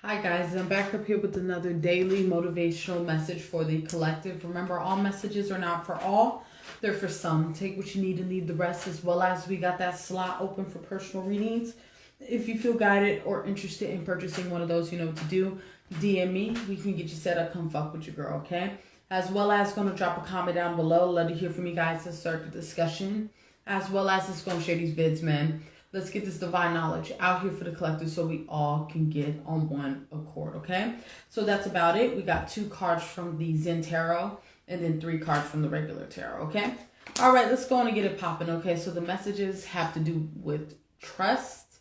Hi guys, I'm back up here with another daily motivational message for the collective. Remember, all messages are not for all. They're for some. Take what you need and leave the rest, as well as we got that slot open for personal readings. If you feel guided or interested in purchasing one of those, you know what to do. DM me. We can get you set up. Come fuck with your girl, okay? As well as going to drop a comment down below. Love to hear from you guys to start the discussion. As well as it's going to share these vids, man. Let's get this divine knowledge out here for the collective so we all can get on one accord, okay? So that's about it. We got 2 cards from the Zen Tarot and then 3 cards from the regular tarot, okay? All right, let's go on and get it popping, okay? So the messages have to do with trust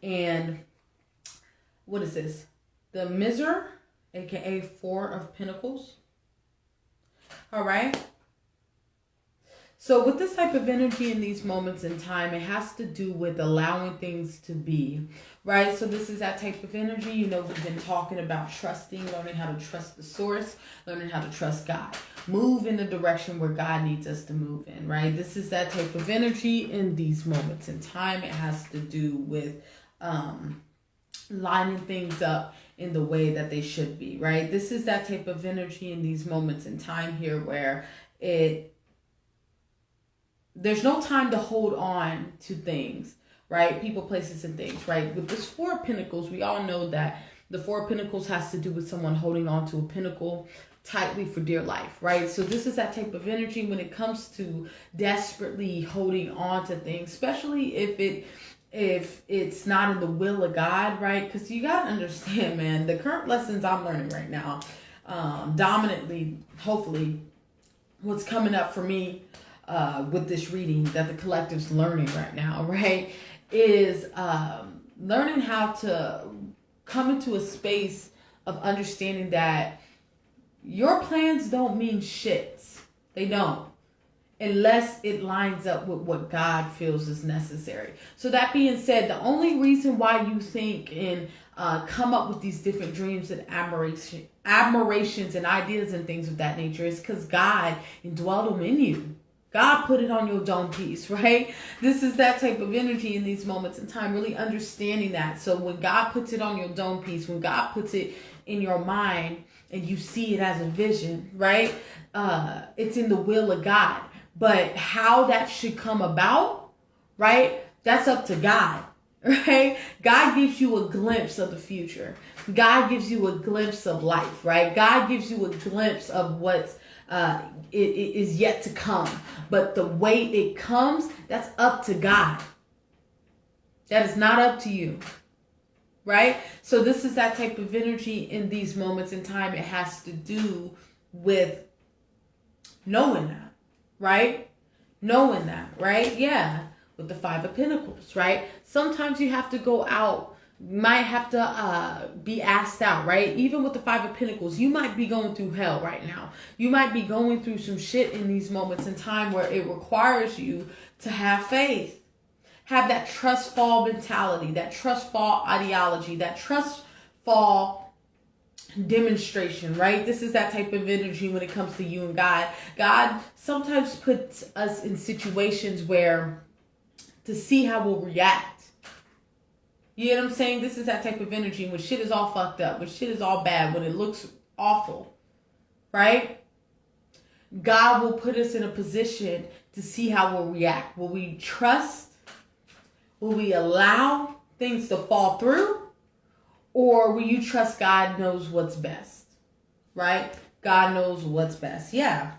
and what is this? The Miser, aka 4 of Pentacles. All right. So with this type of energy in these moments in time, it has to do with allowing things to be, right? So this is that type of energy. You know, we've been talking about trusting, learning how to trust the source, learning how to trust God. Move in the direction where God needs us to move in, right? This is that type of energy in these moments in time. It has to do with lining things up in the way that they should be, right? This is that type of energy in these moments in time here where there's no time to hold on to things, right? People, places, and things, right? With this 4 of Pentacles, we all know that the 4 of Pentacles has to do with someone holding on to a pinnacle tightly for dear life, right? So this is that type of energy when it comes to desperately holding on to things, especially if it's not in the will of God, right? Because you got to understand, man, the current lessons I'm learning right now, dominantly, hopefully, what's coming up for me with this reading that the collective's learning right now, right, is learning how to come into a space of understanding that your plans don't mean shit. They don't. Unless it lines up with what God feels is necessary. So that being said, the only reason why you think and come up with these different dreams and admirations and ideas and things of that nature is because God indwelled them in you. God put it on your dome piece, right? This is that type of energy in these moments in time, really understanding that. So when God puts it on your dome piece, when God puts it in your mind and you see it as a vision, right? It's in the will of God. But how that should come about, right? That's up to God, right? God gives you a glimpse of the future. God gives you a glimpse of life, right? God gives you a glimpse of what's it is yet to come. But the way it comes, that's up to God. That is not up to you, right? So this is that type of energy in these moments in time. It has to do with knowing that. Right? Knowing that, right? Yeah. With the 5 of Pentacles, right? Sometimes you have to go out. You might have to be asked out, right? Even with the 5 of Pentacles, you might be going through hell right now. You might be going through some shit in these moments in time where it requires you to have faith. Have that trust fall mentality, that trust fall ideology, that trust fall demonstration, right? This is that type of energy when it comes to you and God. God sometimes puts us in situations where to see how we'll react. You know what I'm saying? This is that type of energy when shit is all fucked up, when shit is all bad, when it looks awful, right? God will put us in a position to see how we'll react. Will we trust? Will we allow things to fall through? Or will you trust God knows what's best, right? God knows what's best. Yeah,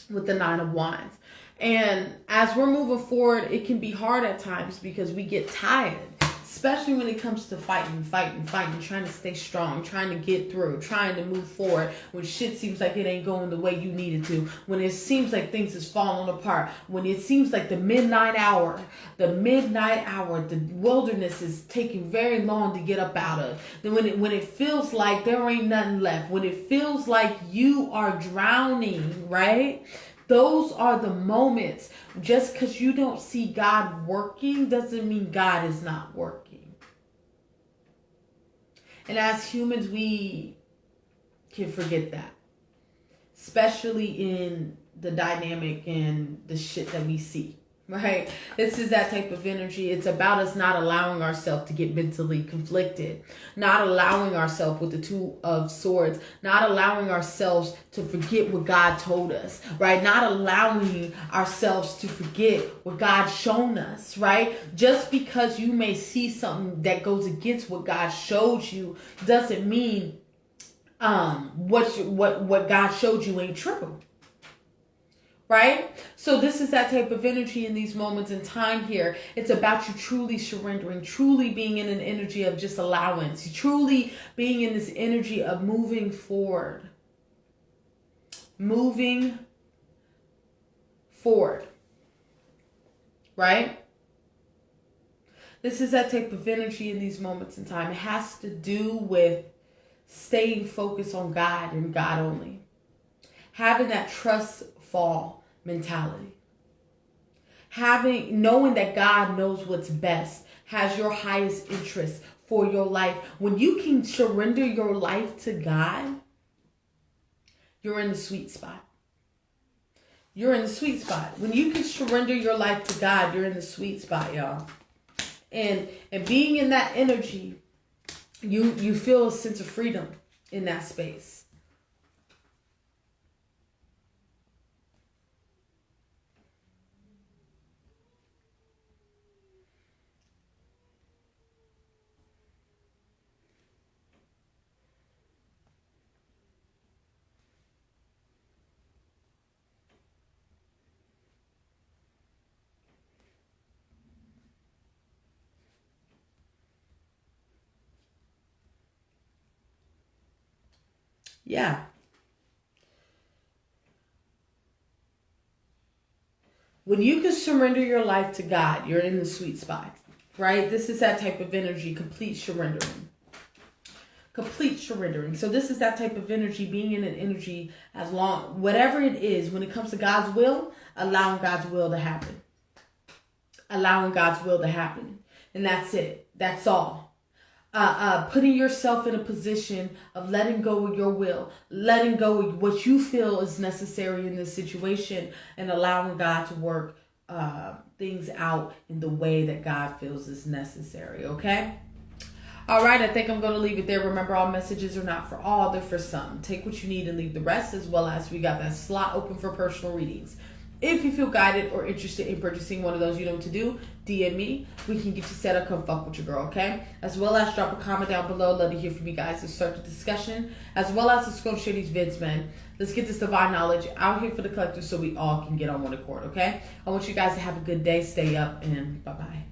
with the 9 of Wands. And as we're moving forward, it can be hard at times because we get tired, especially when it comes to fighting, trying to stay strong, trying to get through, trying to move forward when shit seems like it ain't going the way you need it to, when it seems like things is falling apart, when it seems like the midnight hour, the wilderness is taking very long to get up out of. Then when it feels like there ain't nothing left, when it feels like you are drowning, right? Those are the moments. Just because you don't see God working doesn't mean God is not working. And as humans, we can forget that. Especially in the dynamic and the shit that we see. right? This is that type of energy. It's about us not allowing ourselves to get mentally conflicted, not allowing ourselves with the Two of Swords, not allowing ourselves to forget what God told us, right? Not allowing ourselves to forget what God's shown us, right? Just because you may see something that goes against what God showed you doesn't mean what God showed you ain't true. Right? So this is that type of energy in these moments in time here. It's about you truly surrendering, truly being in an energy of just allowance, truly being in this energy of moving forward. Moving forward. Right? This is that type of energy in these moments in time. It has to do with staying focused on God and God only. Having that trust fall mentality. Knowing that God knows what's best, has your highest interest for your life. When you can surrender your life to God, you're in the sweet spot. You're in the sweet spot. When you can surrender your life to God, you're in the sweet spot, y'all. And being in that energy, you feel a sense of freedom in that space. Yeah. When you can surrender your life to God, you're in the sweet spot, right? This is that type of energy, complete surrendering. Complete surrendering. So this is that type of energy, being in an energy as long, whatever it is, when it comes to God's will, allowing God's will to happen. Allowing God's will to happen. And that's it. That's all. Putting yourself in a position of letting go of your will, letting go of what you feel is necessary in this situation, and allowing God to work things out in the way that God feels is necessary, okay? All right, I think I'm going to leave it there. Remember, all messages are not for all, they're for some. Take what you need and leave the rest, as well as we got that slot open for personal readings. If you feel guided or interested in purchasing one of those, you know what to do. DM me. We can get you set up. Come fuck with your girl, okay? As well as drop a comment down below. Love to hear from you guys to start the discussion. As well as let's go share these vids, man. Let's get this divine knowledge out here for the collective so we all can get on one accord, okay? I want you guys to have a good day. Stay up and bye-bye.